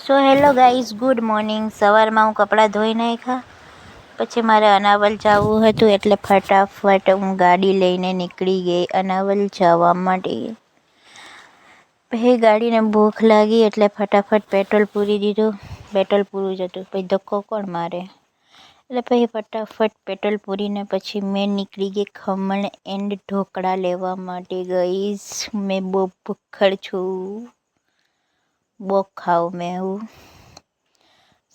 So hello guys, good morning. સવારમાં હું કપડાં ધોઈ નાખ્યા, પછી મારે અનાવલ જવું હતું એટલે ફટાફટ હું ગાડી લઈને નીકળી ગઈ અનાવલ જવા માટે. પછી ગાડીને ભૂખ લાગી એટલે ફટાફટ પેટ્રોલ પૂરી દીધું. પેટ્રોલ પૂરું જ હતું, પછી ધક્કો કોણ મારે, એટલે પછી ફટાફટ પેટ્રોલ પૂરીને પછી મેં નીકળી ગઈ ખમણ એન્ડ ઢોકળા લેવા માટે. ગાઈઝ, મેં બહુ ભૂખ્ખડ છું, બહુ ખાઉં મેં. એવું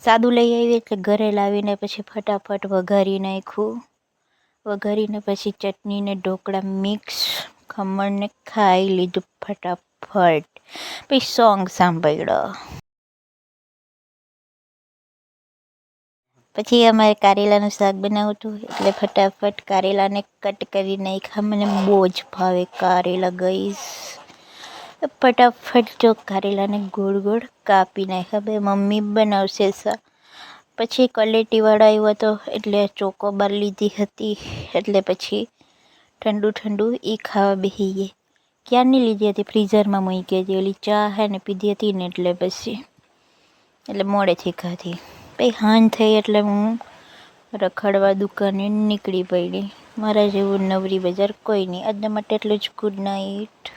સાદું લઈ આવી એટલે ઘરે લાવીને પછી ફટાફટ વઘારી નાખ્યું. વઘારીને પછી ચટણી ને ઢોકળા મિક્સ ખમણને ખાઈ લીધું ફટાફટ. પછી સોંગ સાંભળ્યો. પછી અમારે કારેલાનું શાક બનાવું હતું એટલે ફટાફટ કારેલાને કટ કરી નાખ્યા. મને બહુ જ ભાવે કારેલા ગાઈઝ. ફટાફટ જો કારેલાને ગોળ ગોળ કાપી નાખ્યા. બે મમ્મી બનાવશે શાક. પછી કલેટીવાળો આવ્યો હતો એટલે ચોકોબાર લીધી હતી, એટલે પછી ઠંડુ ઠંડુ એ ખાવા બેસી ગઈ. ક્યારની લીધી હતી, ફ્રીઝરમાં મૂકી હતી. ઓલી ચા હે ને પીધી હતી ને એટલે મોડેથી ખાધી. પછી હાંજ થઈ એટલે હું રખડવા દુકાને નીકળી પડી. મારા જેવું નવરી બજાર કોઈ નહીં. આજના માટે એટલું જ. Good night.